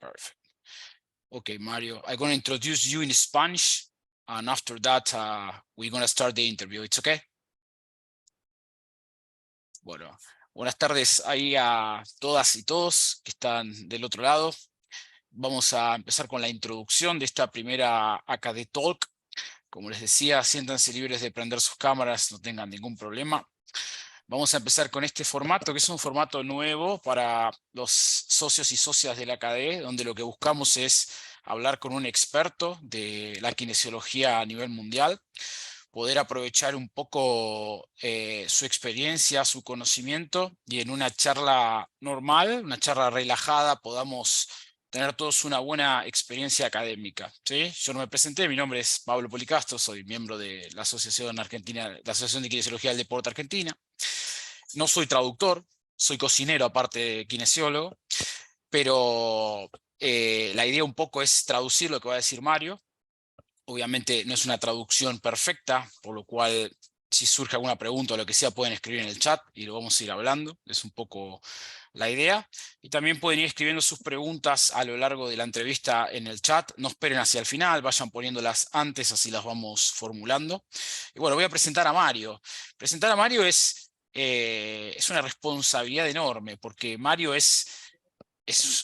Perfect. Okay, Mario, I'm going to introduce you in Spanish, and after that, we're going to start the interview. It's okay? Bueno, buenas tardes ahí a todas y todos que están del otro lado. Vamos a empezar con la introducción de esta primera AKD Talk. Como les decía, siéntanse libres de prender sus cámaras, no tengan ningún problema. Vamos a empezar con este formato, que es un formato nuevo para los socios y socias de la AKD, donde lo que buscamos es hablar con un experto de la kinesiología a nivel mundial, poder aprovechar un poco su experiencia, su conocimiento, y en una charla normal, una charla relajada, podamos tener todos una buena experiencia académica, ¿sí? Yo no me presenté, mi nombre es Pablo Policastro, soy miembro de la Asociación Argentina, la Asociación de Kinesiología del Deporte Argentina. No soy traductor, soy cocinero aparte de kinesiólogo, pero la idea un poco es traducir lo que va a decir Mario. Obviamente no es una traducción perfecta, por lo cual si surge alguna pregunta o lo que sea pueden escribir en el chat y lo vamos a ir hablando, es un poco la idea. Y también pueden ir escribiendo sus preguntas a lo largo de la entrevista en el chat, no esperen hacia el final, vayan poniéndolas antes, así las vamos formulando. Y bueno, voy a presentar a Mario. Presentar a Mario es una responsabilidad enorme, porque Mario es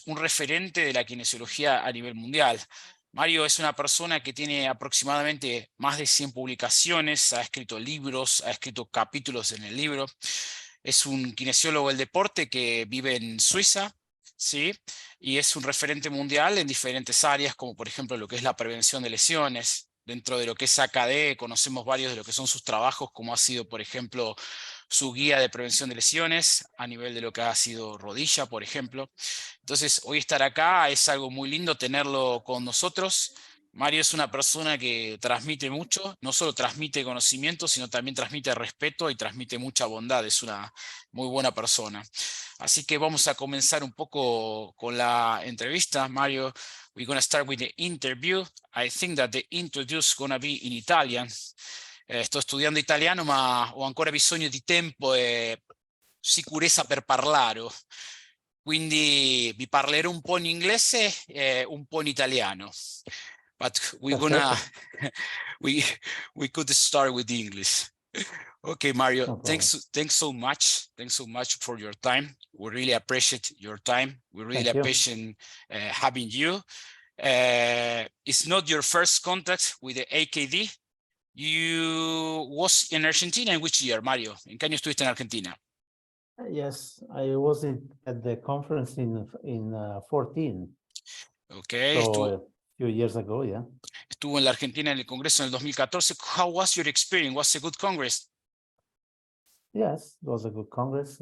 un referente de la kinesiología a nivel mundial. Mario es una persona que tiene aproximadamente más de 100 publicaciones, ha escrito libros, ha escrito capítulos en el libro. Es un kinesiólogo del deporte que vive en Suiza, ¿sí? Y es un referente mundial en diferentes áreas, como por ejemplo lo que es la prevención de lesiones. Dentro de lo que es AKD conocemos varios de lo que son sus trabajos, como ha sido, por ejemplo, su guía de prevención de lesiones a nivel de lo que ha sido rodilla, por ejemplo. Entonces, hoy estar acá es algo muy lindo tenerlo con nosotros. Mario es una persona que transmite mucho, no solo transmite conocimiento, sino también transmite respeto y transmite mucha bondad. Es una muy buena persona. Así que vamos a comenzar un poco con la entrevista. Mario, we're going to start with the interview. I think that the interview is going to be in Italian. Sto studiando italiano, ma ho ancora bisogno di tempo e sicurezza per parlarlo. Quindi vi parlerò un po' in inglese e un po' in italiano. But we're gonna we could start with English. Okay, Mario, No thanks so much. Thanks so much for your time. We really appreciate your time. We really Thank you. appreciate having you. It's not your first contact with the AKD. You was in Argentina in which year, Mario? ¿En qué año estuviste en Argentina? Yes, I was at the conference in 14. Okay, So a few years ago, yeah. estuvo en la Argentina en el Congreso en el 2014. How was your experience? Was it a good Congress? Yes, it was a good Congress.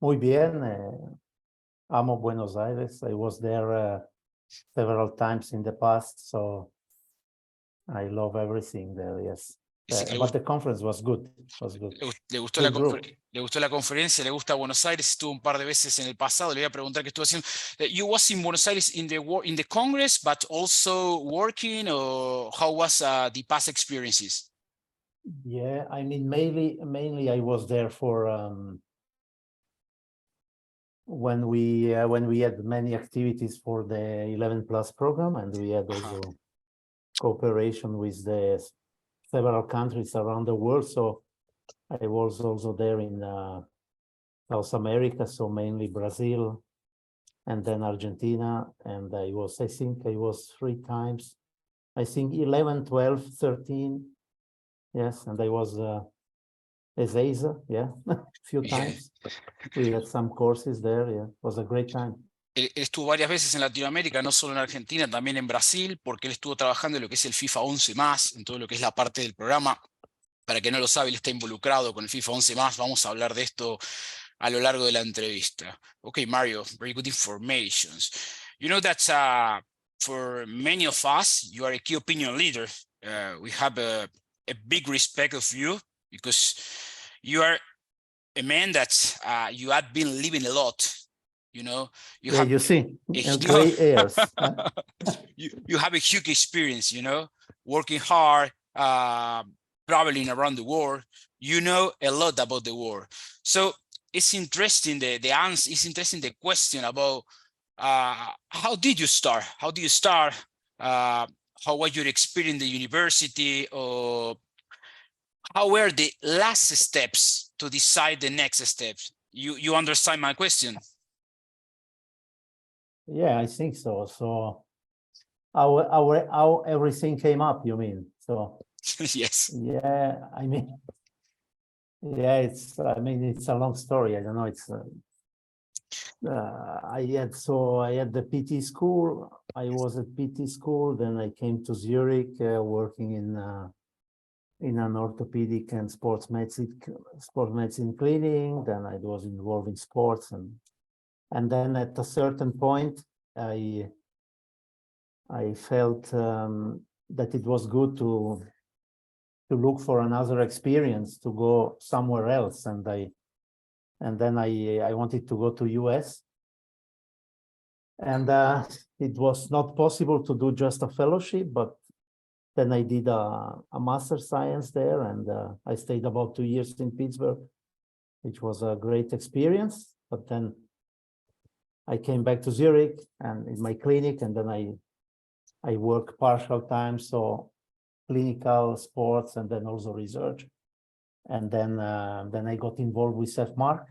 Muy bien. Amo Buenos Aires. I was there several times in the past, so I love everything there, yes. But the conference was good. Was good. Le gustó le gustó la conferencia, le gusta Buenos Aires, estuvo un par de veces en el pasado. Le voy a preguntar qué estuvo haciendo. You was in Buenos Aires in the Congress, but also working, or how was the past experiences? Yeah, I mean, mainly I was there for when we had many activities for the 11 plus program, and we had also cooperation with the several countries around the world. So I was also there in South America, so mainly Brazil, and then Argentina. And I think I was 3 times, I think 11, 12, 13. Yes, and I was Ezeiza, yeah, a few times. We had some courses there, yeah, it was a great time. Él estuvo varias veces en Latinoamérica, no solo en Argentina, también en Brasil, porque él estuvo trabajando en lo que es el FIFA 11+, en todo lo que es la parte del programa. Para quien no lo sabe, él está involucrado con el FIFA 11+, vamos a hablar de esto a lo largo de la entrevista. Okay, Mario, very good information. You know that for many of us, you are a key opinion leader. We have a big respect of you because you are a man that you have been living a lot. You know, you see, gray hairs. You have a huge experience, you know, working hard, traveling around the world. You know a lot about the world. So it's interesting the answer. It's interesting the question about how did you start? How did you start? How was your experience in the university? Or how were the last steps to decide the next steps? You understand my question? Yeah, I think so. So how everything came up, you mean? So Yes. yeah, I mean, yeah, it's a long story. I don't know. I had the PT school. I was at PT school. Then I came to Zurich, working in an orthopedic and sports medicine clinic. Then I was involved in sports, and then at a certain point, I felt that it was good to look for another experience, to go somewhere else, and then I wanted to go to US, and it was not possible to do just a fellowship, but then I did a master science there, and I stayed about 2 years in Pittsburgh, which was a great experience. But then I came back to Zurich and in my clinic, and then I work partial time, so clinical, sports, and then also research. And then I got involved with FMARC,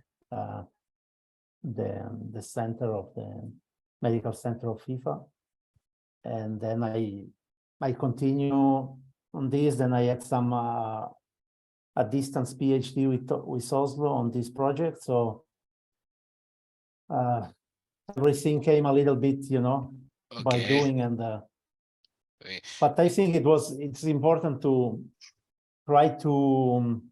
the center of the medical center of FIFA. And then I continue on this. Then I had some a distance PhD with Oslo on this project. So everything came a little bit, by Okay. doing. And but I think it's important to try to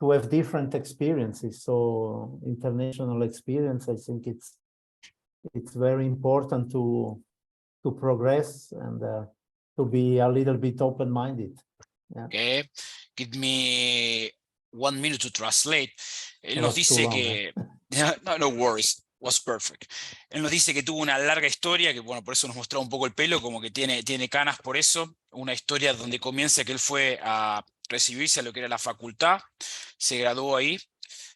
have different experiences. So international experience, I think it's very important to progress and to be a little bit open-minded. Yeah. Okay. Give me 1 minute to translate. Él It nos was too dice long. que, no worries, was perfect. Él nos dice que tuvo una larga historia, que bueno, por eso nos mostró un poco el pelo, como que tiene canas por eso. Una historia donde comienza que él fue a recibirse a lo que era la facultad, se graduó ahí,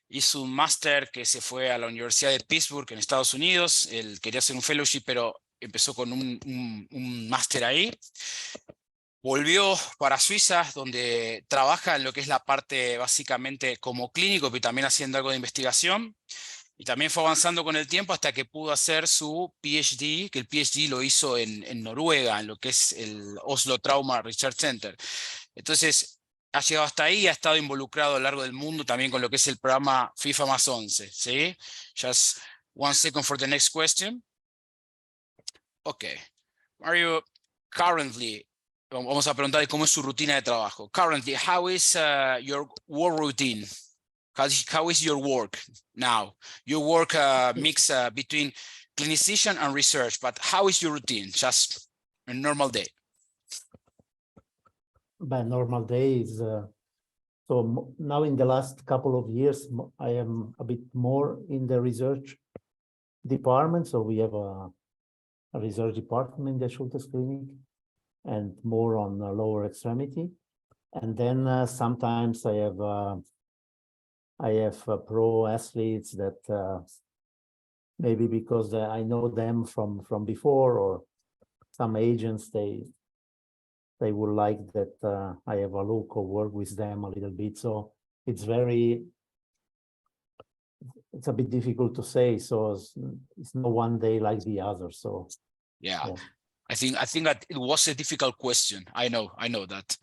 hizo un máster que se fue a la Universidad de Pittsburgh en Estados Unidos. Él quería hacer un fellowship, pero empezó con un máster ahí. Volvió para Suiza, donde trabaja en lo que es la parte básicamente como clínico, pero también haciendo algo de investigación. Y también fue avanzando con el tiempo hasta que pudo hacer su PhD, que el PhD lo hizo en Noruega, en lo que es el Oslo Trauma Research Center. Entonces, ha llegado hasta ahí y ha estado involucrado a lo largo del mundo también con lo que es el programa FIFA más 11. ¿Sí? Just 1 second for the next question. Okay. Mario, currently, vamos a preguntar cómo es su rutina de trabajo. Currently, how is your work routine? How is your work now? Your work mix between clinician and research, but how is your routine? Just a normal day. But normal day is so now in the last couple of years, I am a bit more in the research department. So we have a research department in the Schultes Clinic, and more on lower extremity. And then sometimes I have pro athletes that maybe because I know them from before, or some agents, they would like that I have a look or work with them a little bit. So it's a bit difficult to say. So it's no one day like the other. So yeah. I think that it was a difficult question. I know that,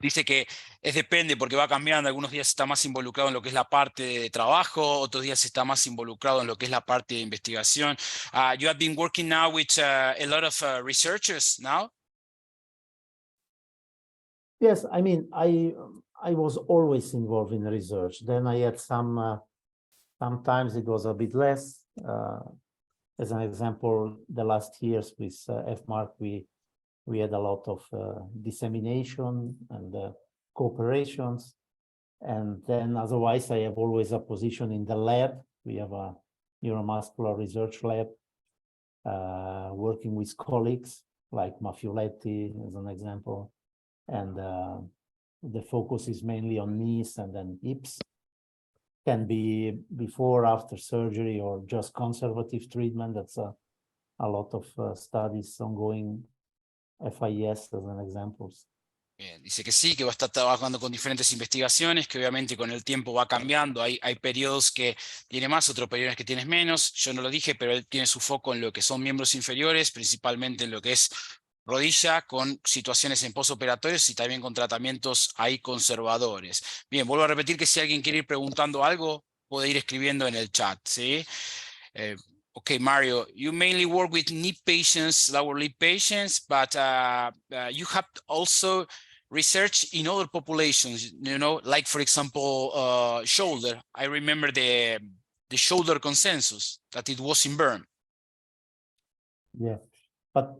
Dice que depende porque va cambiando. Algunos días está más involucrado en lo que es la parte de trabajo, otros días está más involucrado en lo que es la parte de investigación. You have been working now with a lot of researchers now? Yes, I mean, I was always involved in research. Then I had sometimes it was a bit less. As an example, the last years with FMARC, we had a lot of dissemination and cooperations. And then otherwise, I have always a position in the lab. We have a neuromuscular research lab, working with colleagues like Mafioletti, as an example. And the focus is mainly on knees and then hips. can be before, after surgery, or just conservative treatment. That's a lot of studies ongoing, FIS as an examples. Bien, dice que sí, que va a estar trabajando con diferentes investigaciones, que obviamente con el tiempo va cambiando. Hay periodos que tiene más, otros periodos que tienes menos. Yo no lo dije, pero él tiene su foco en lo que son miembros inferiores, principalmente en lo que es rodilla, con situaciones en posoperatorios y también con tratamientos ahí conservadores. Bien, vuelvo a repetir que si alguien quiere ir preguntando algo, puede ir escribiendo en el chat, ¿sí? Okay, Mario, you mainly work with knee patients, lower limb patients, but you have also research in other populations, you know, like for example, shoulder. I remember the shoulder consensus that it was in Bern. Yeah, but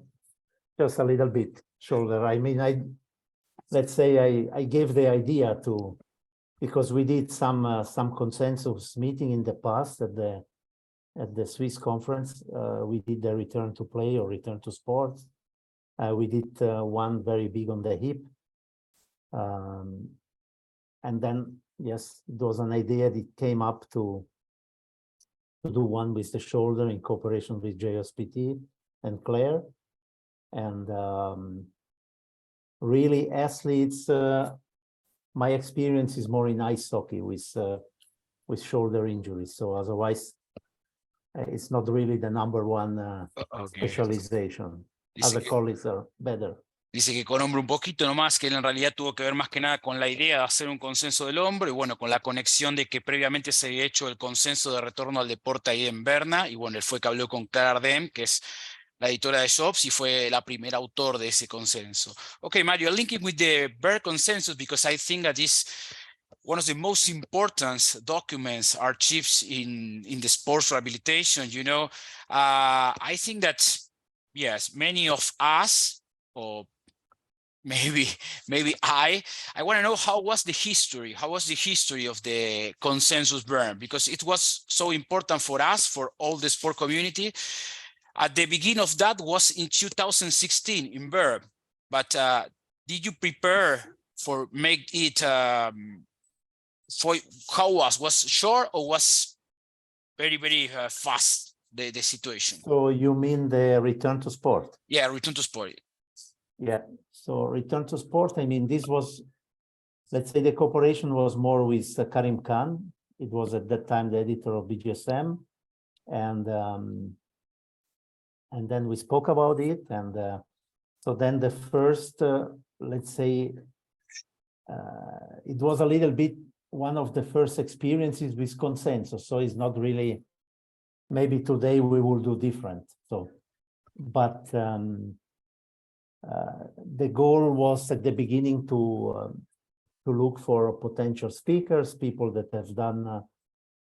just a little bit shoulder. I mean, let's say I gave the idea to, because we did some consensus meeting in the past at the Swiss conference. We did the return to play or return to sports. We did one very big on the hip. And then, yes, it was an idea that came up to do one with the shoulder in cooperation with JSPT and Claire. And really, athletes, my experience is more in ice hockey with shoulder injuries. So otherwise, it's not really the number one Okay. specialization. Other colleagues are better. Dice que con hombro un poquito nomás, que él en realidad tuvo que ver más que nada con la idea de hacer un consenso del hombro y bueno, con la conexión de que previamente se había hecho el consenso de retorno al deporte ahí en Berna y bueno, él fue que habló con Clara Ardem, que es la editora de Jobs y fue la primera autor de ese consenso. Okay, Mario, linking with the Bern consensus because I think that is one of the most important documents archives in the sports rehabilitation, you know. I think that, yes, many of us, or maybe I want to know how was the history of the consensus Bern, because it was so important for us, for all the sport community. At the beginning of that was in 2016 in Bern, but did you prepare for make it for how was short or was very fast the situation? So you mean the return to sport? Yeah, return to sport. Yeah, so return to sport, I mean, this was, let's say the cooperation was more with Karim Khan. It was at that time the editor of BGSM. And then we spoke about it. And so then the first, let's say, it was a little bit one of the first experiences with consensus. So it's not really, maybe today we will do different. So, but the goal was at the beginning to look for potential speakers, people that have done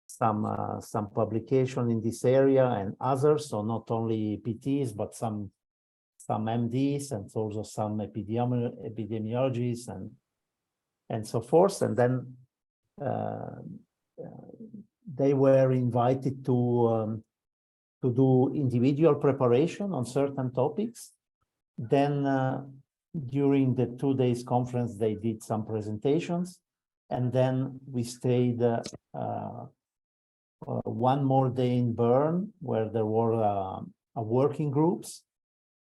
some publication in this area and others. So not only PTs, but some MDs and also some epidemiologists and so forth. And then they were invited to do individual preparation on certain topics. Then during the 2 days conference, they did some presentations, and then we stayed one more day in Bern, where there were working groups,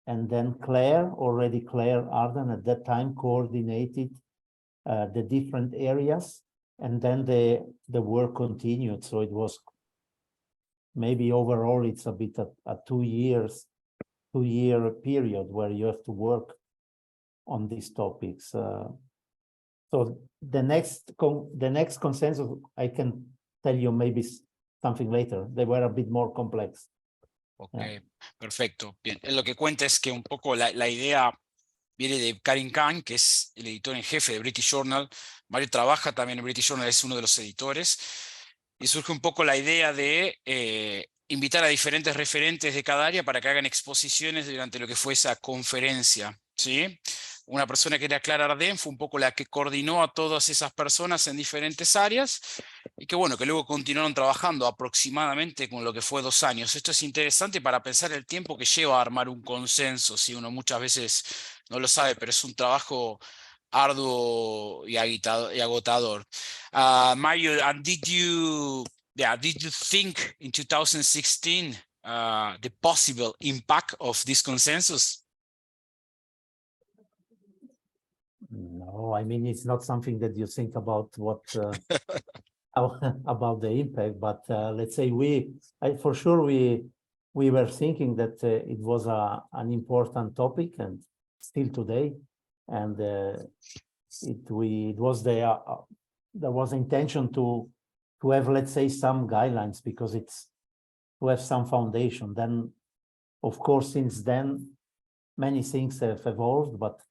and then Claire Arden at that time coordinated the different areas, and then the work continued. So it was maybe overall it's a bit a 2 year period where you have to work on these topics. So the next consensus, I can tell you maybe something later. They were a bit more complex. Ok, perfecto. Bien, él lo que cuenta es que un poco la idea viene de Karim Khan, que es el editor en jefe de British Journal. Mario trabaja también en British Journal, es uno de los editores. Y surge un poco la idea de invitar a diferentes referentes de cada área para que hagan exposiciones durante lo que fue esa conferencia, ¿sí? Una persona que era Clara Ardem fue un poco la que coordinó a todas esas personas en diferentes áreas y que bueno, que luego continuaron trabajando aproximadamente con lo que fue 2 años. Esto es interesante para pensar el tiempo que lleva a armar un consenso, si uno muchas veces no lo sabe, pero es un trabajo arduo y agotador. Mario, and did you think in 2016 the possible impact of this consensus? No, I mean, it's not something that you think about what about the impact, but let's say for sure we were thinking that it was an important topic, and still today, and it was there was intention to have, let's say, some guidelines, because it's to have some foundation. Then, of course, since then, many things have evolved, but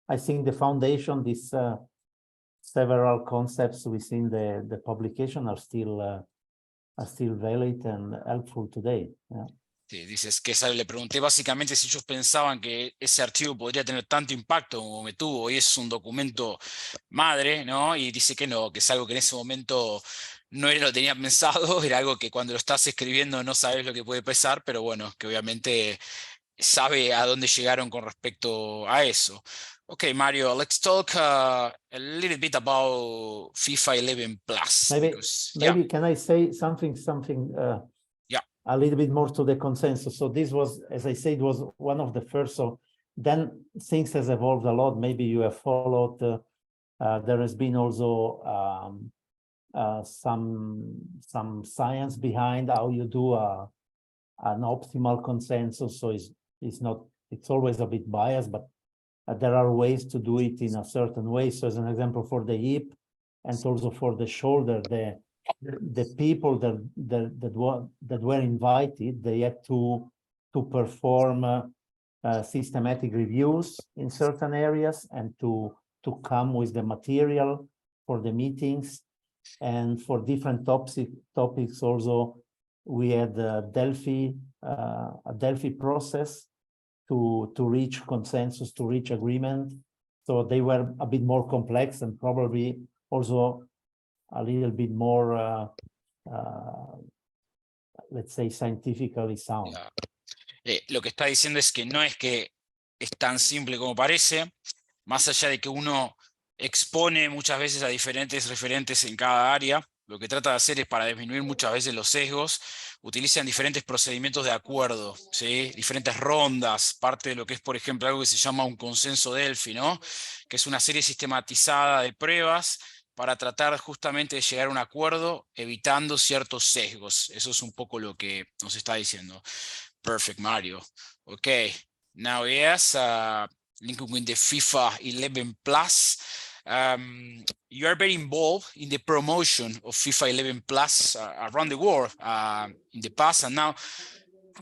I think the foundation, this several concepts within the publication are still valid and helpful today. Yeah. Sí, dices que le pregunté básicamente si ellos pensaban que ese archivo podría tener tanto impacto como me tuvo, y es un documento madre, ¿no? Y dice que no, que es algo que en ese momento no lo tenía pensado, era algo que cuando lo estás escribiendo no sabes lo que puede pesar, pero bueno, que obviamente sabe a dónde llegaron con respecto a eso. Okay, Mario, let's talk a little bit about FIFA 11 Plus. Maybe can I say something a little bit more to the consensus? So this was, as I said, was one of the first. So then things has evolved a lot. Maybe you have followed. There has been also some science behind how you do an optimal consensus. So it's always a bit biased, but there are ways to do it in a certain way. So as an example, for the hip and also for the shoulder, the people that were invited, they had to perform systematic reviews in certain areas, and to come with the material for the meetings. And for different topics also, we had a Delphi process to reach consensus, to reach agreement. So they were a bit more complex, and probably also a little bit more, let's say, scientifically sound. Lo que está diciendo es que no es que es tan simple como parece, más allá de que uno expone muchas veces a diferentes referentes en cada área. Lo que trata de hacer es, para disminuir muchas veces los sesgos, utilizan diferentes procedimientos de acuerdo, ¿sí? Diferentes rondas, parte de lo que es, por ejemplo, algo que se llama un consenso Delphi, ¿no? Que es una serie sistematizada de pruebas para tratar justamente de llegar a un acuerdo evitando ciertos sesgos. Eso es un poco lo que nos está diciendo. Perfect, Mario. Okay, now yes, linking with the FIFA 11 Plus. You are very involved in the promotion of FIFA 11 Plus around the world in the past and now.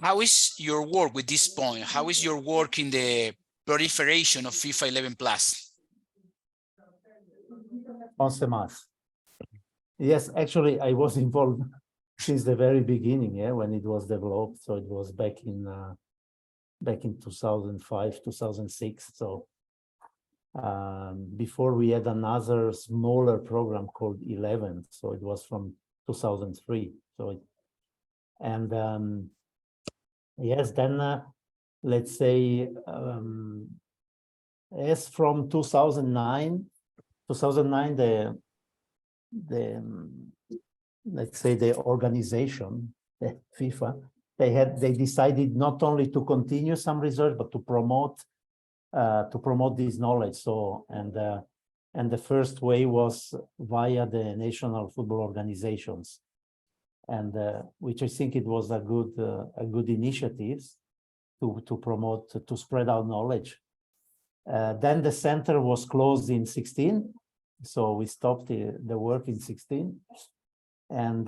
How is your work with this point? How is your work in the proliferation of FIFA 11 Plus? Yes, actually, I was involved since the very beginning, when it was developed. So it was back in 2005, 2006. So before we had another smaller program called 11. So it was from 2003. So yes, then let's say as from 2009, let's say the organization, the FIFA, they decided not only to continue some research, but to promote this knowledge. So and the first way was via the national football organizations, and which I think it was a good initiative to promote, to spread our knowledge. Then the center was closed in 2016, so we stopped the work in 2016. And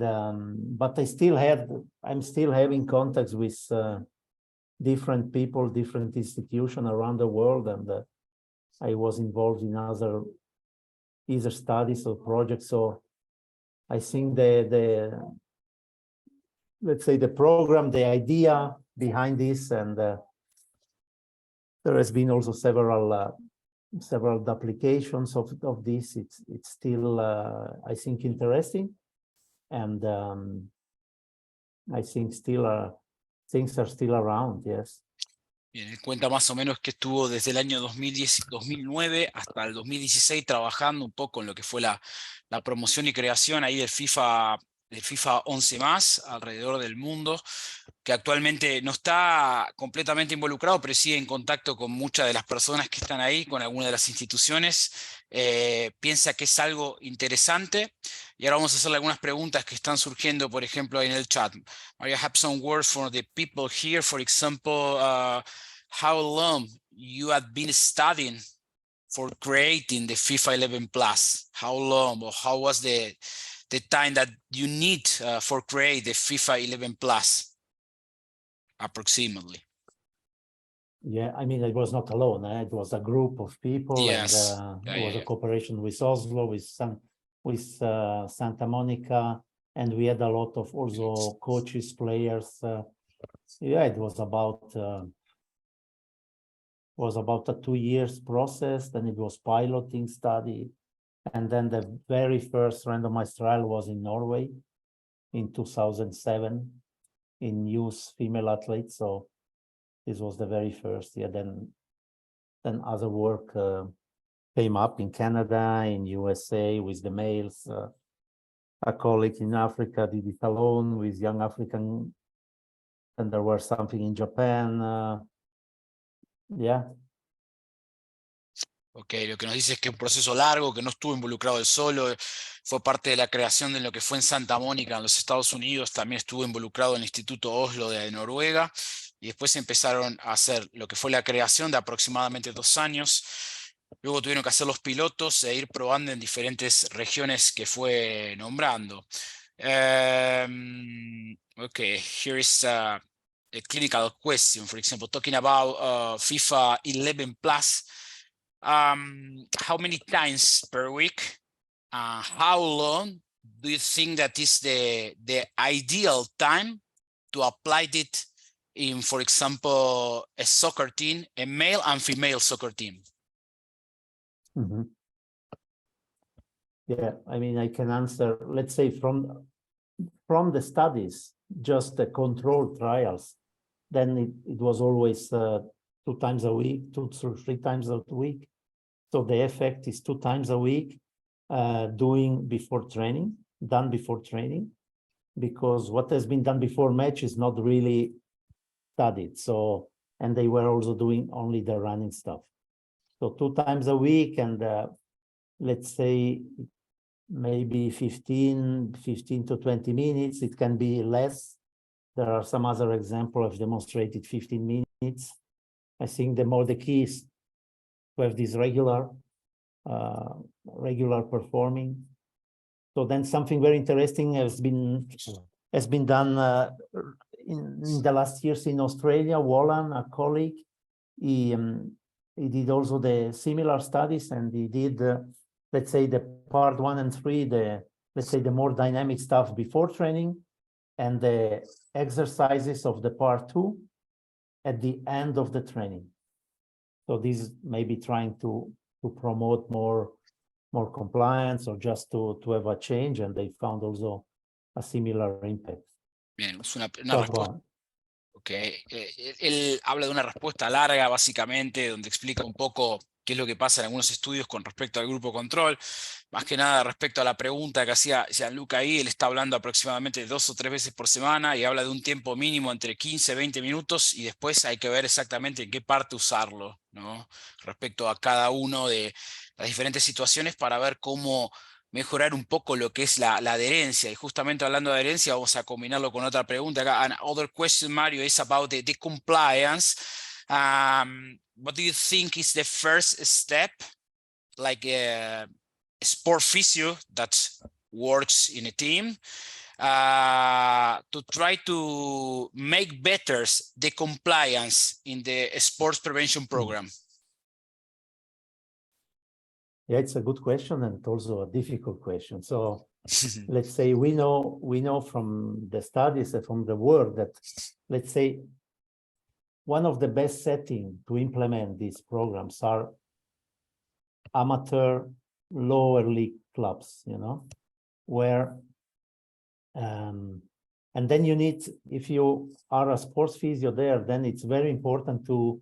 but I'm still having contacts with different people, different institutions around the world, and I was involved in either studies or projects. So I think let's say the program, the idea behind this, and there has been also several applications of this. It's still I think interesting, and I think still things are still around. Yes. Bien, él cuenta más o menos que estuvo desde el año 2009 hasta el 2016 trabajando un poco en lo que fue la promoción y creación ahí del FIFA 11 más alrededor del mundo, que actualmente no está completamente involucrado, pero sigue en contacto con muchas de las personas que están ahí, con algunas de las instituciones. Piensa que es algo interesante. Y ahora vamos a hacerle algunas preguntas que están surgiendo, por ejemplo, ahí en el chat. I have some words for the people here. For example, how long you have been studying for creating the FIFA 11 Plus? How long, or how was the time that you need for create the FIFA 11 Plus, approximately? Yeah, I mean, it was not alone. It was a group of people, and Yes. it was a cooperation with Oslo, with Santa Monica, and we had a lot of also coaches, players. Yeah, it was about a 2 years process. Then it was piloting study, and then the very first randomized trial was in Norway in 2007 in youth female athletes. So this was the very first. Yeah, then other work came up in Canada, in USA with the males. A colleague in Africa did it alone with young African, and there was something in Japan. Yeah. Ok, lo que nos dice es que es un proceso largo, que no estuvo involucrado él solo, fue parte de la creación de lo que fue en Santa Mónica, en los Estados Unidos, también estuvo involucrado en el Instituto Oslo de Noruega, y después empezaron a hacer lo que fue la creación de aproximadamente 2 años. Luego tuvieron que hacer los pilotos e ir probando en diferentes regiones que fue nombrando. Okay, here is a clinical question, for example, talking about FIFA 11 Plus. How many times per week? How long do you think that is the ideal time to apply it in, for example, a soccer team, a male and female soccer team? Mm-hmm. Yeah, I mean, I can answer, let's say from the studies, just the controlled trials, then it was always 2 times a week, 2 to 3 times a week. So the effect is 2 times a week done before training, because what has been done before match is not really studied. So, and they were also doing only the running stuff. So 2 times a week, and let's say maybe 15 to 20 minutes. It can be less. There are some other examples I've demonstrated 15 minutes. I think the more the key is to have this regular performing. So then something very interesting has been done in the last years in Australia. Wallan, a colleague, he did also the similar studies, and he did let's say the part 1 and 3, let's say the more dynamic stuff before training, and the exercises of the part 2 at the end of the training. So this may be trying to promote more compliance, or just to have a change, and they found also a similar impact. Bien, es una respuesta. Ok, él habla de una respuesta larga, básicamente, donde explica un poco qué es lo que pasa en algunos estudios con respecto al grupo control. Más que nada respecto a la pregunta que hacía Gianluca ahí, él está hablando aproximadamente 2 o 3 veces por semana y habla de un tiempo mínimo entre 15 y 20 minutos, y después hay que ver exactamente en qué parte usarlo, ¿no? Respecto a cada uno de las diferentes situaciones, para ver cómo mejorar un poco lo que es la adherencia. Y justamente hablando de adherencia, vamos a combinarlo con otra pregunta acá. Another question, Mario, is about the compliance. What do you think is the first step, like a sport physio that works in a team, to try to make better the compliance in the sports prevention program? Yeah, it's a good question, and also a difficult question. So let's say we know from the studies and from the work that, let's say, one of the best settings to implement these programs are amateur lower league clubs, where and then you need, if you are a sports physio there, then it's very important to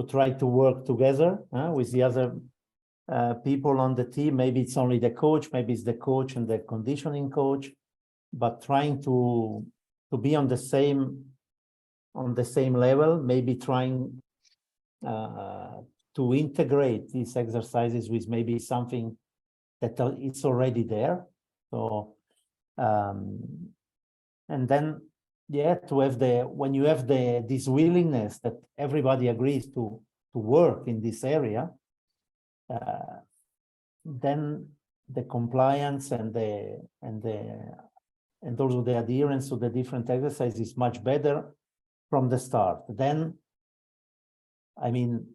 try to work together with the other people on the team. Maybe it's only the coach, maybe it's the coach and the conditioning coach, but trying to be on the same level, maybe trying to integrate these exercises with maybe something that is already there. So and then to have when you have this willingness that everybody agrees to work in this area, then the compliance and also the adherence to the different exercises is much better from the start. Then, I mean,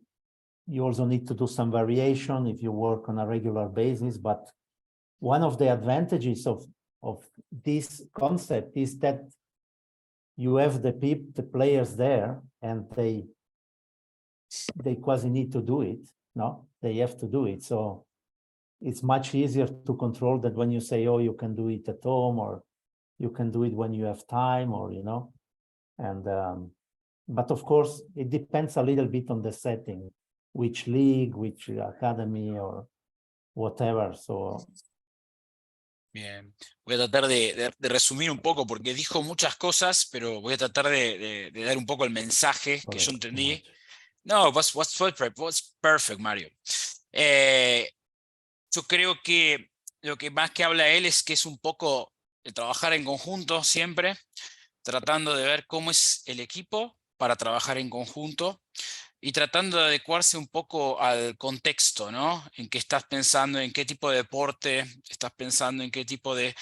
you also need to do some variation if you work on a regular basis, but one of the advantages of this concept is that you have the players there, and they quasi need to do it. No, they have to do it. So it's much easier to control that when you say, oh, you can do it at home, or you can do it when you have time, or and but of course it depends a little bit on the setting, which league, which academy, or whatever. So bien, voy a tratar de resumir un poco porque dijo muchas cosas, pero voy a tratar de dar un poco el mensaje que yo entendí. No, was perfect, Mario. Yo creo que lo que más que habla él es que es un poco de trabajar en conjunto siempre, tratando de ver cómo es el equipo para trabajar en conjunto y tratando de adecuarse un poco al contexto, ¿no? En qué estás pensando, en qué tipo de deporte estás pensando, en qué tipo de...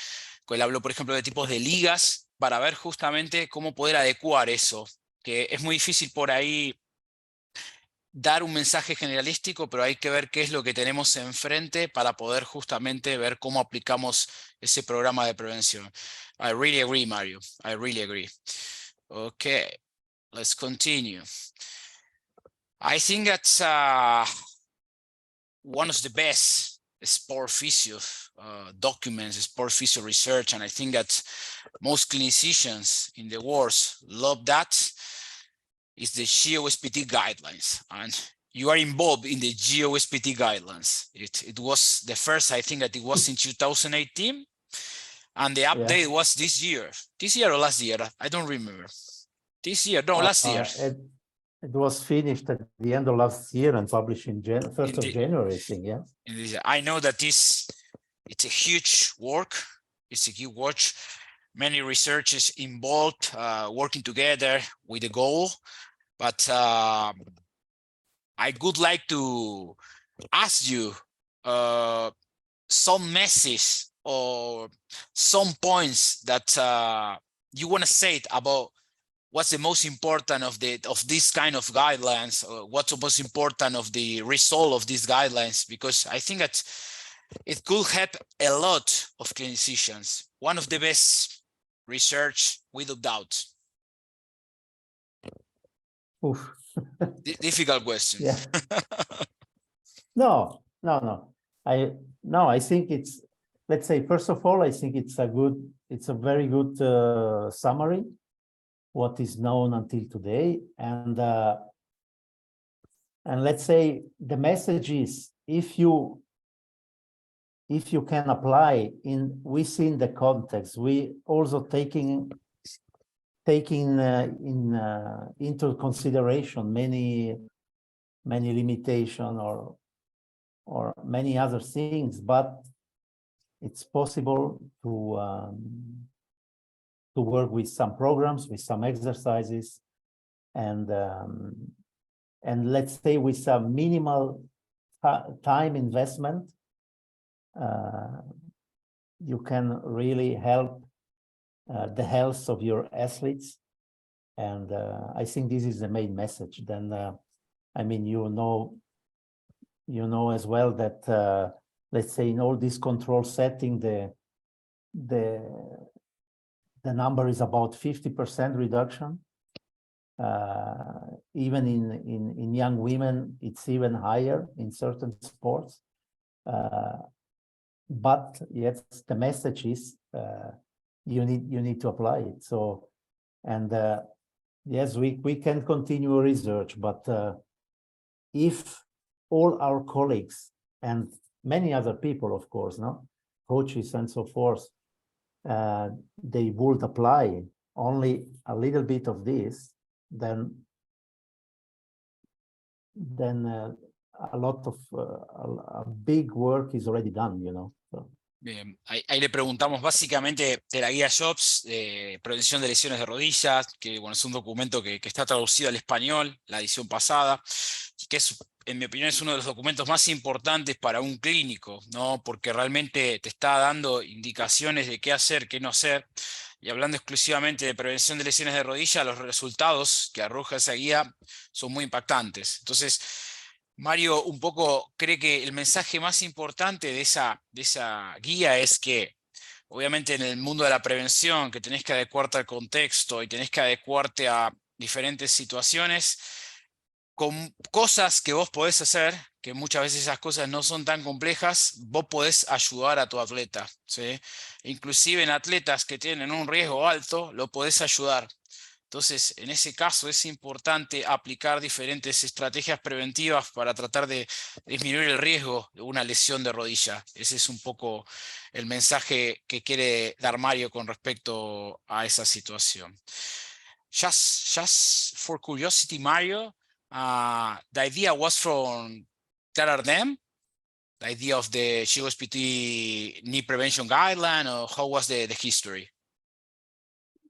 Él habló, por ejemplo, de tipos de ligas para ver justamente cómo poder adecuar eso, que es muy difícil por ahí dar un mensaje generalístico, pero hay que ver qué es lo que tenemos enfrente para poder justamente ver cómo aplicamos ese programa de prevención. I really agree, Mario. I really agree. Okay, let's continue. I think that's one of the best sport physio documents, sport physio research, and I think that most clinicians in the world love that. Is the GOSPT guidelines, and you are involved in the GOSPT guidelines. It was the first, I think that it was in 2018, and the update was this year or last year, I don't remember. This year, no, last year. It was finished at the end of last year and published in 1st of January, I think, I know that it's a huge work. It's a huge work. Many researchers involved, working together with a goal. But I would like to ask you some message or some points that you want to say about what's the most important of this kind of guidelines, or what's the most important of the result of these guidelines, because I think that it could help a lot of clinicians. One of the best research, without doubt. Oof. Difficult question. Yeah. No. I think it's, let's say, first of all, I think it's a very good summary, what is known until today. And let's say the message is, if you can apply within the context, we also taking into consideration many limitations or many other things, but it's possible to work with some programs, with some exercises, and let's say with some minimal time investment, you can really help the health of your athletes. And I think this is the main message. Then, I mean, you know as well that, let's say, in all this control setting, the number is about 50% reduction. Even in young women, it's even higher in certain sports. But yes, the message is you need to apply it. So, and yes, we can continue research, but if all our colleagues and many other people, of course, no, coaches and so forth, they would apply only a little bit of this, then a lot of a big work is already done, you know. So. Bien, ahí le preguntamos básicamente de la guía Jobs de prevención de lesiones de rodillas, que bueno, es un documento que está traducido al español, la edición pasada, que es, en mi opinión, es uno de los documentos más importantes para un clínico, ¿no? Porque realmente te está dando indicaciones de qué hacer, qué no hacer. Y hablando exclusivamente de prevención de lesiones de rodilla, los resultados que arroja esa guía son muy impactantes. Entonces, Mario un poco cree que el mensaje más importante de esa guía es que, obviamente, en el mundo de la prevención, que tenés que adecuarte al contexto y tenés que adecuarte a diferentes situaciones, con cosas que vos podés hacer, que muchas veces esas cosas no son tan complejas, vos podés ayudar a tu atleta, ¿sí? Inclusive en atletas que tienen un riesgo alto, lo podés ayudar. Entonces, en ese caso es importante aplicar diferentes estrategias preventivas para tratar de disminuir el riesgo de una lesión de rodilla. Ese es un poco el mensaje que quiere dar Mario con respecto a esa situación. Just for curiosity, Mario, the idea was from Rotterdam, the idea of the GOSPT knee prevention guideline, or how was the history?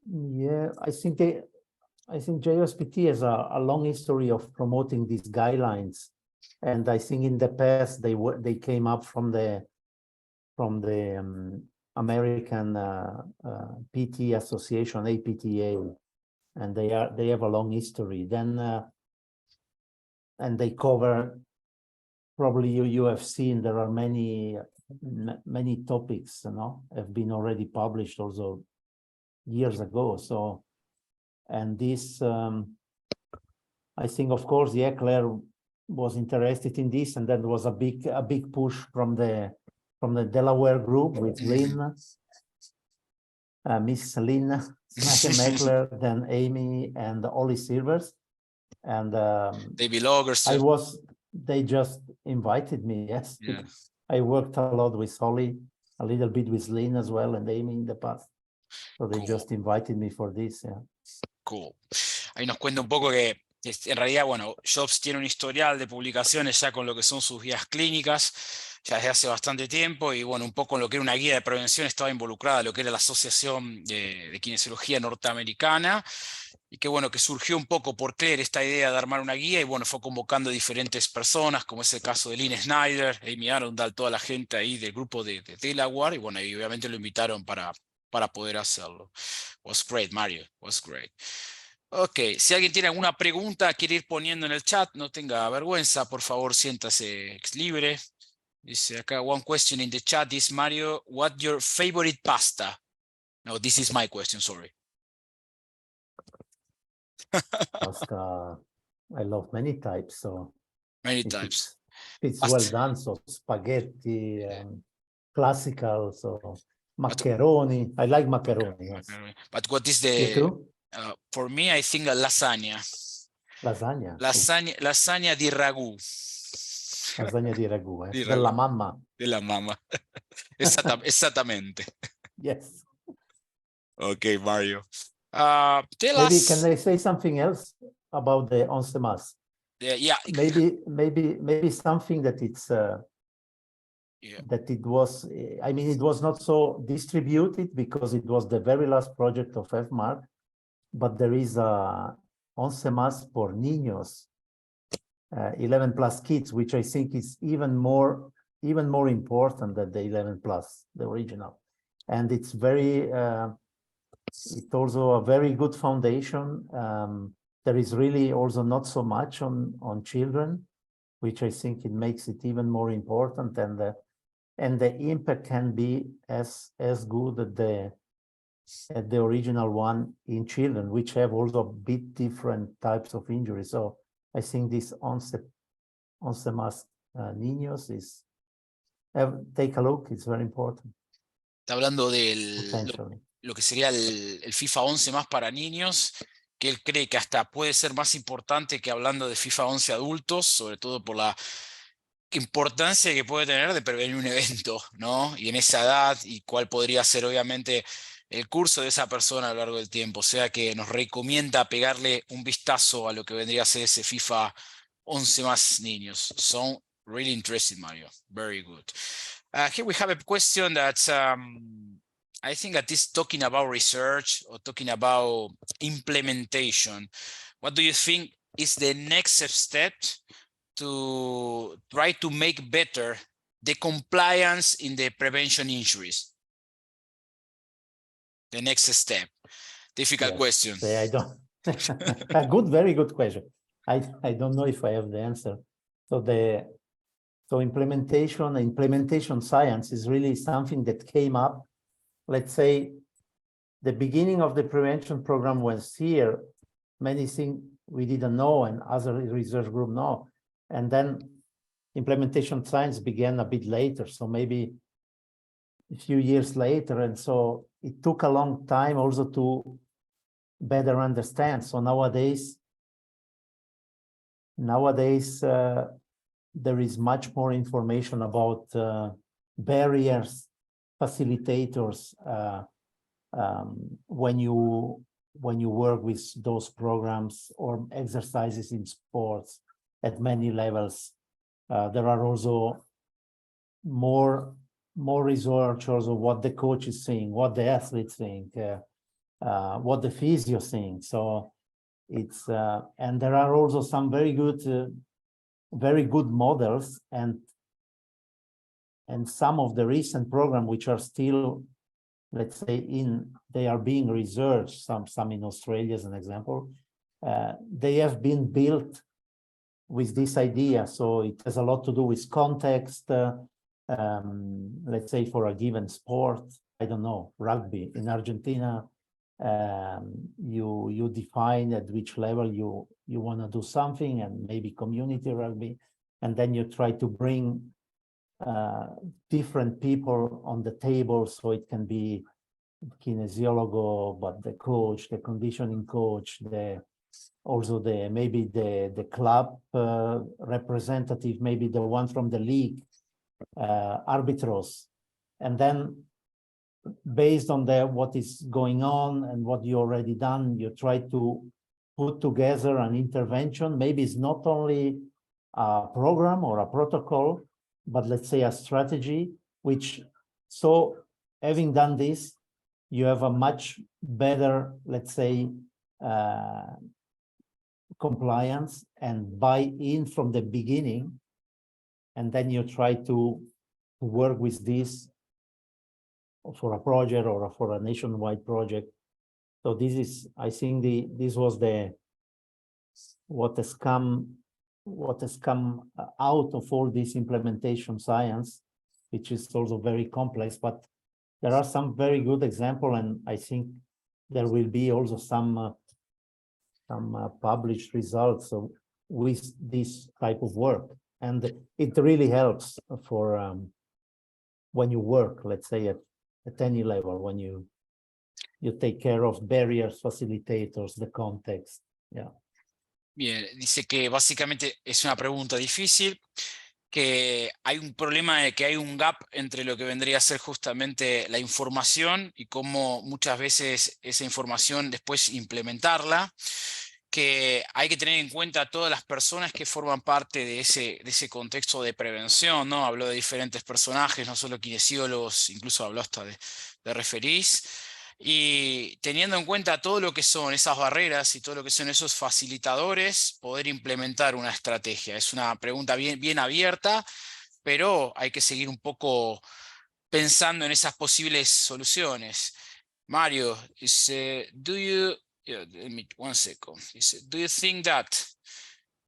Yeah, I think JOSPT has a long history of promoting these guidelines, and I think in the past they came up from the American PT Association, APTA, and they have a long history. Then and they cover, probably you have seen, there are many topics, you know, have been already published also years ago. So, and this, I think, of course, the Eclair was interested in this, and then there was a big push from the Delaware group with Lynn, Miss Lynn Meckler, then Amy and Ollie Silvers, and David Loggers. They just invited me. Yes, yeah. I worked a lot with Ollie, a little bit with Lynn as well, and Amy in the past. So they just invited me for this. Yeah. Cool. Ahí nos cuenta un poco que en realidad, bueno, Jobs tiene un historial de publicaciones ya con lo que son sus guías clínicas, ya desde hace bastante tiempo, y bueno, un poco en lo que era una guía de prevención estaba involucrada lo que era la Asociación de Kinesiología Norteamericana, y que bueno, que surgió un poco por Claire esta idea de armar una guía, y bueno, fue convocando diferentes personas, como es el caso de Lynn Snyder, Amy Arundel, toda la gente ahí del grupo de Delaware, y bueno, y obviamente lo invitaron para poder hacerlo. Was great, Mario, was great. Ok, si alguien tiene alguna pregunta, quiere ir poniendo en el chat, no tenga vergüenza, por favor, siéntase libre. Dice acá, one question in the chat is, Mario, what's your favorite pasta? No, this is my question, sorry. Pasta, I love many types, so many types. It's well done, so spaghetti, classical, so macaroni. I like macaroni, yes. But what is You the... too? For me, I think lasagna. Lasagna. Lasagna di ragù. Lasagna di ragù, della mamma. Della mamma. Esattamente. Yes. Okay, Mario. Maybe can I say something else about the 11 Mas? Yeah. Maybe something that it's that it was. I mean, it was not so distributed because it was the very last project of FMARC, but there is a 11 Mas por niños, 11 plus kids, which I think is even more important than the 11 plus, the original, and it's very. It's also a very good foundation. There is really also not so much on children, which I think it makes it even more important, and the impact can be as good at the original one in children, which have also a bit different types of injuries. So I think this 11 Mas niños is take a look. It's very important. Está hablando del lo que sería el FIFA 11 más para niños, que él cree que hasta puede ser más importante que hablando de FIFA 11 adultos, sobre todo por la importancia que puede tener de prevenir un evento, ¿no? Y en esa edad, y cuál podría ser obviamente el curso de esa persona a lo largo del tiempo. O sea que nos recomienda pegarle un vistazo a lo que vendría a ser ese FIFA 11 más niños. So, really interesting, Mario. Very good. Here we have a question that I think that is talking about research or talking about implementation. What do you think is the next step to try to make better the compliance in the prevention injuries? The next step. Difficult question. I don't. A good, very good question. I don't know if I have the answer. So implementation science is really something that came up. Let's say the beginning of the prevention program was here. Many things we didn't know and other research group know. And then implementation science began a bit later, so maybe a few years later. And so it took a long time also to better understand. So nowadays, there is much more information about barriers, facilitators, when you work with those programs or exercises in sports at many levels. There are also more research also what the coach is saying, what the athletes think, what the physio think. So it's and there are also some very good models, and some of the recent programs which are still, let's say, they are being researched, some in Australia as an example. They have been built with this idea, so it has a lot to do with context. Let's say for a given sport, I don't know, rugby in Argentina, you define at which level you want to do something, and maybe community rugby, and then you try to bring different people on the table, so it can be kinesiologo, but the coach, the conditioning coach, maybe the club representative, maybe the one from the league, arbitros, and then based on what is going on and what you already done, you try to put together an intervention. Maybe it's not only a program or a protocol, but let's say a strategy, so having done this, you have a much better, let's say, compliance and buy-in from the beginning, and then you try to work with this for a project or for a nationwide project. So this is, I think, this was what has come out of all this implementation science, which is also very complex, but there are some very good examples, and I think there will be also some published results with this type of work, and it really helps for when you work, let's say at any level, when you take care of barriers, facilitators, the context. Yeah. Bien, dice que básicamente es una pregunta difícil, que hay un problema de que hay un gap entre lo que vendría a ser justamente la información y cómo muchas veces esa información después implementarla, que hay que tener en cuenta a todas las personas que forman parte de ese contexto de prevención, ¿no? Habló de diferentes personajes, no solo kinesiólogos, incluso habló hasta de referís. Y teniendo en cuenta todo lo que son esas barreras y todo lo que son esos facilitadores, poder implementar una estrategia. Es una pregunta bien abierta, pero hay que seguir un poco pensando en esas posibles soluciones. Mario, one second. Do you think that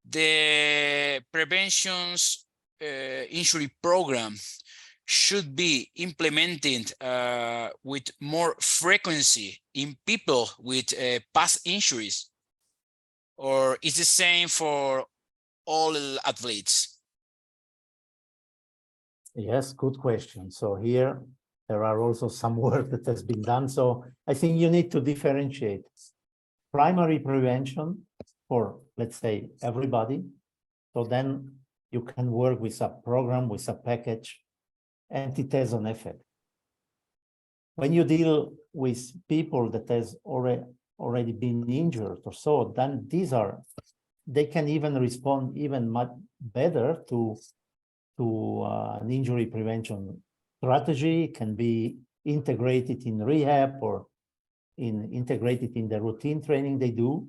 the prevention's injury program should be implemented with more frequency in people with past injuries? Or is the same for all athletes? Yes, good question. So here there are also some work that has been done. So I think you need to differentiate. primary prevention for, let's say, everybody. So then you can work with a program, with a package, and it has an effect. When you deal with people that has already been injured or so, then they can even respond even much better to an injury prevention strategy, can be integrated in rehab or integrated in the routine training they do.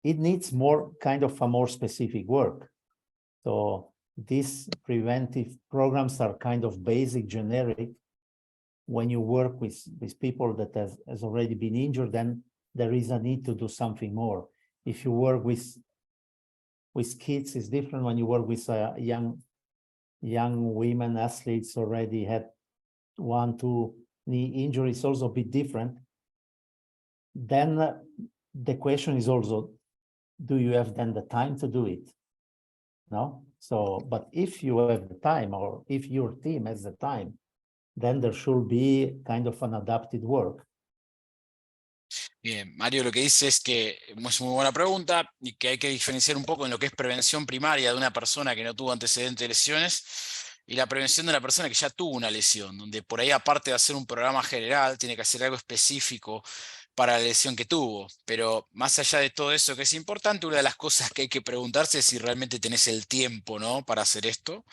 It needs more kind of a more specific work. So these preventive programs are kind of basic, generic. When you work with people that has already been injured, then there is a need to do something more. If you work with kids, it's different. When you work with young women athletes already had 1-2 knee injuries, also a bit different. Then the question is also, do you have then the time to do it? No? So, but if you have the time, or if your team has the time, then there should be kind of an adapted work. Bien, Mario lo que dice es que es muy buena pregunta y que hay que diferenciar un poco en lo que es prevención primaria de una persona que no tuvo antecedentes de lesiones y la prevención de una persona que ya tuvo una lesión, donde por ahí aparte de hacer un programa general, tiene que hacer algo específico para la lesión que tuvo. Pero más allá de todo eso que es importante, una de las cosas que hay que preguntarse es si realmente tenés el tiempo, ¿no?, para hacer esto,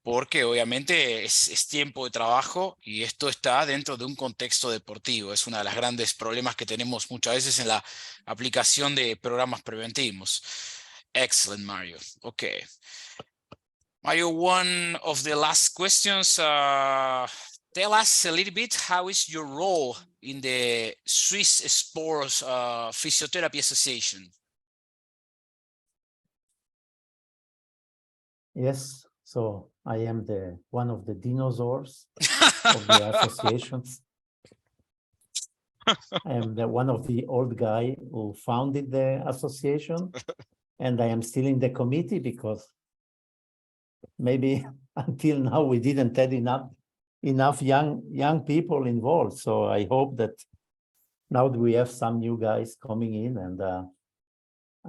porque obviamente es tiempo de trabajo y esto está dentro de un contexto deportivo. Es uno de los grandes problemas que tenemos muchas veces en la aplicación de programas preventivos. Excellent, Mario. Okay. Mario, one of the last questions. Tell us a little bit, how is your role in the Swiss Sports Physiotherapy Association? Yes, so I am one of the dinosaurs of the associations. I am one of the old guy who founded the association, and I am still in the committee because maybe until now we didn't have enough young people involved. So I hope that now we have some new guys coming in, and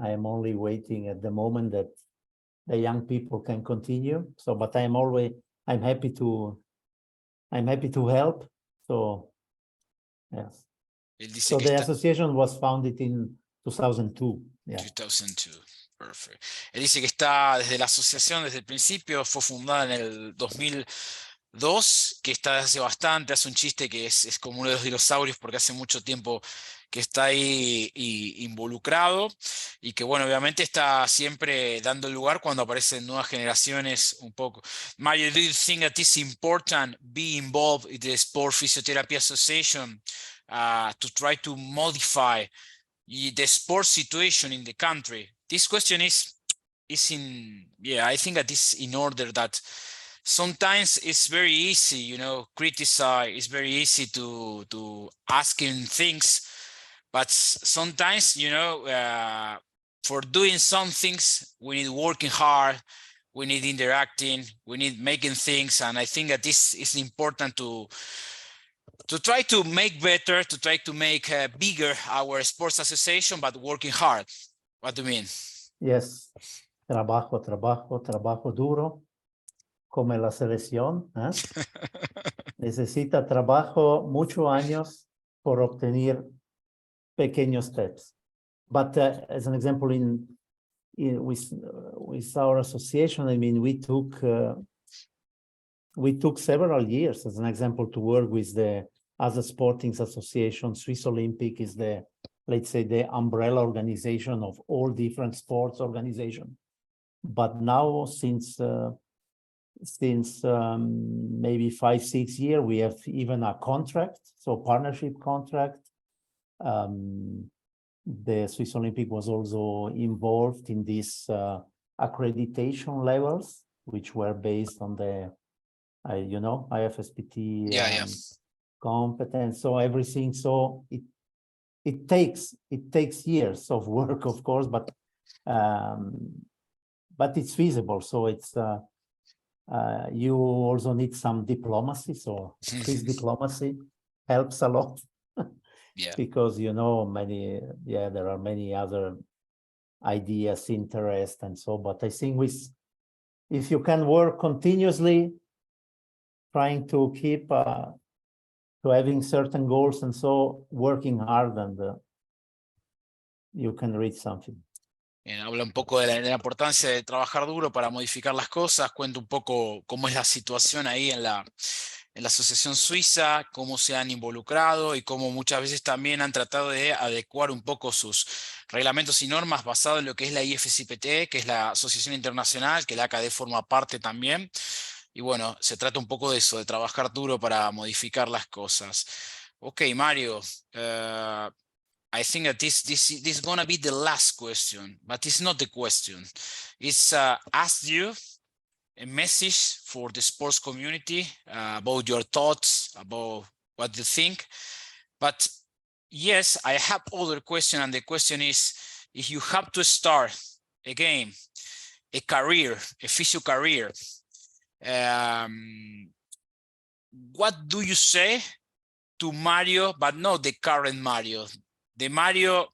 I am only waiting at the moment that the young people can continue. So, but I'm happy to help. So, yes. So the association was founded in 2002. Yeah. 2002. Perfect. Él dice que está desde la asociación desde el principio, fue fundada en el 2002, que está desde hace bastante, hace un chiste que es como uno de los dinosaurios porque hace mucho tiempo que está ahí involucrado y que bueno, obviamente está siempre dando lugar cuando aparecen nuevas generaciones un poco. Mario, do you think that it's important be involved in the Sport Physiotherapy Association to try to modify the sports situation in the country? This question is I think that is in order that sometimes it's very easy, criticize. It's very easy to asking things, but sometimes, for doing some things, we need working hard, we need interacting, we need making things, and I think that this is important to try to make better, to try to make bigger our sports association, but working hard. What do you mean? Yes, trabajo duro, como la selección. Necesita trabajo muchos años por obtener pequeños steps. But as an example, with our association, I mean, we took several years, as an example, to work with the other sporting association. Swiss Olympic is let's say, the umbrella organization of all different sports organizations. But now, since maybe 5-6 years, we have even a contract, so partnership contract. The Swiss Olympic was also involved in these accreditation levels, which were based on the IFSPT competence. So everything. So it takes years of work, of course, but it's feasible. So it's you also need some diplomacy. So Swiss diplomacy helps a lot. Yeah. because there are many other ideas, interest, and so. But I think if you can work continuously, trying to keep to having certain goals, and so working hard, and you can reach something. Habla un poco de la importancia de trabajar duro para modificar las cosas, cuenta un poco cómo es la situación ahí en la Asociación Suiza, cómo se han involucrado y cómo muchas veces también han tratado de adecuar un poco sus reglamentos y normas basados en lo que es la IFCPT, que es la Asociación Internacional, que la AKD forma parte también. Y bueno, se trata un poco de eso, de trabajar duro para modificar las cosas. Ok, Mario. I think that this is gonna be the last question, but it's not the question. It's ask you a message for the sports community about your thoughts, about what you think. But yes, I have other question, and the question is, if you have to start again a career, a physio career, what do you say to Mario, but not the current Mario, the Mario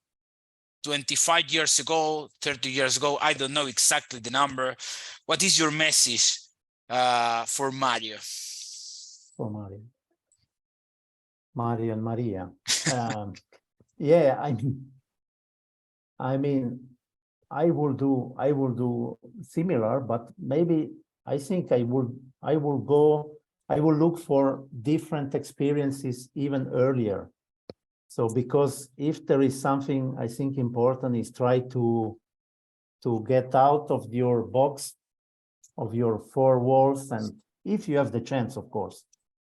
25 years ago, 30 years ago, I don't know exactly the number. What is your message for Mario? For Mario and Maria. Yeah, I mean, I will do similar, but maybe I think I will look for different experiences even earlier. So because if there is something I think important is try to get out of your box, of your four walls, and if you have the chance, of course,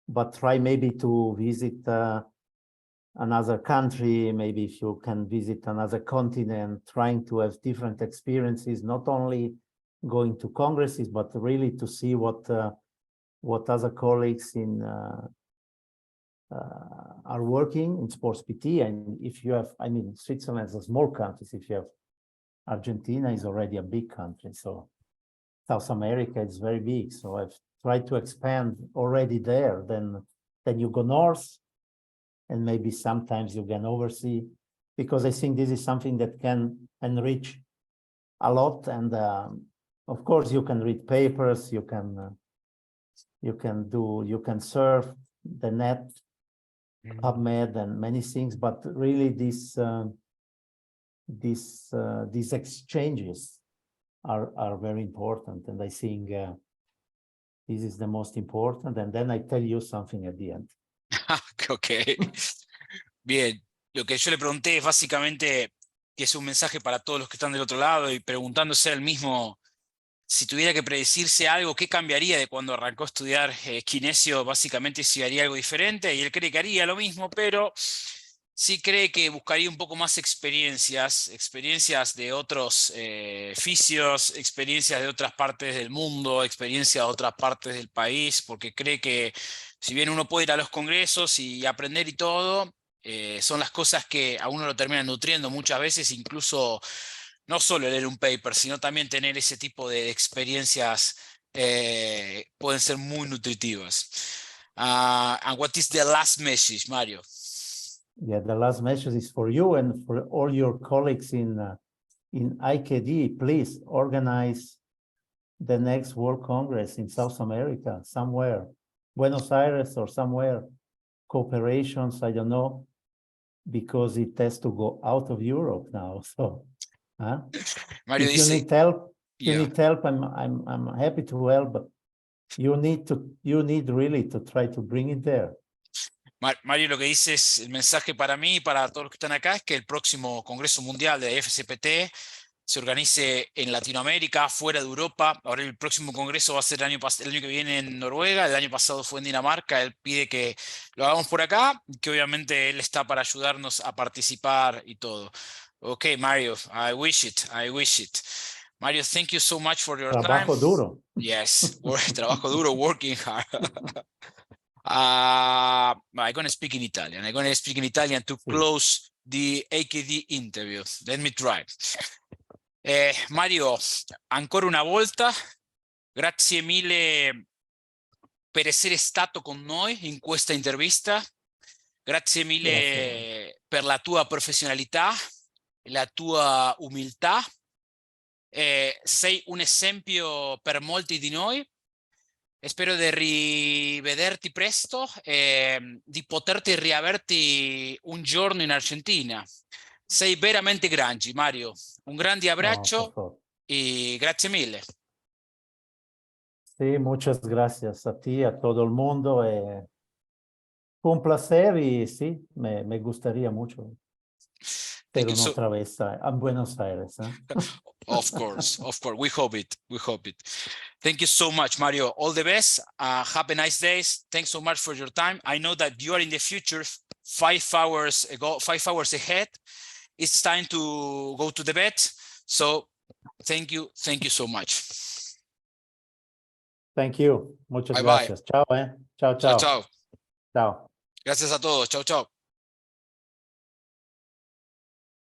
but try maybe to visit another country, maybe if you can visit another continent, trying to have different experiences, not only going to congresses, but really to see what other colleagues in are working in sports PT. And if you have, I mean, Switzerland is a small country. If you have Argentina is already a big country. So South America is very big. So I've tried to expand already there. Then you go north, and maybe sometimes you can oversee, because I think this is something that can enrich a lot. And of course, you can read papers, you can surf the net, PubMed, and many things. But really, these exchanges are very important, and I think this is the most important. And then I tell you something at the end. Ok. Bien, lo que yo le pregunté es básicamente que es un mensaje para todos los que están del otro lado, y preguntándose al mismo, si tuviera que predecirse algo, ¿qué cambiaría de cuando arrancó a estudiar kinesio? Básicamente, si haría algo diferente, y él cree que haría lo mismo, pero sí cree que buscaría un poco más experiencias de otros fisios, experiencias de otras partes del mundo, experiencias de otras partes del país, porque cree que si bien uno puede ir a los congresos y aprender y todo, son las cosas que a uno lo terminan nutriendo muchas veces, incluso no solo leer un paper, sino también tener ese tipo de experiencias pueden ser muy nutritivas. And what is the last message, Mario? Yeah, the last message is for you and for all your colleagues in AKD. Please organize the next World Congress in South America, somewhere, Buenos Aires or somewhere. Cooperations, I don't know, because it has to go out of Europe now. So, Mario if you dice, need help, yeah. I'm happy to help. But you need really to try to bring it there. Mario lo que dice es, el mensaje para mí y para todos los que están acá, es que el próximo Congreso Mundial de FCPT se organice en Latinoamérica, fuera de Europa. Ahora el próximo congreso va a ser el año que viene en Noruega, el año pasado fue en Dinamarca. Él pide que lo hagamos por acá, que obviamente él está para ayudarnos a participar y todo. Ok, Mario, I wish it. Mario, thank you so much for your Trabajo time. duro. Yes, trabajo duro, working hard. I'm going to speak in Italian to close the AKD interview. Let me try. Mario, ancora una volta, grazie mille per essere stato con noi in questa intervista. Grazie mille per la tua professionalità, la tua umiltà. Sei un esempio per molti di noi. Spero di rivederti presto e di poterti riaverti un giorno in Argentina. Sei veramente grande, Mario. Un grande No, por abbraccio favor. e grazie mille. Sí, muchas gracias a ti, a todo el mundo. Fue un placer y sí, me gustaría mucho Thank ser you una so. otra vez a Buenos Aires. Of course, of course. We hope it. We hope it. Thank you so much, Mario. All the best. Have a nice days. Thanks so much for your time. I know that you are in the future 5 hours ago, 5 hours ahead. It's time to go to the bed. So thank you. Thank you so much. Thank you. Muchas Bye bye. gracias. Chao, Chao, Chao, chao. chao. Chao. Gracias a todos. Chao, chao.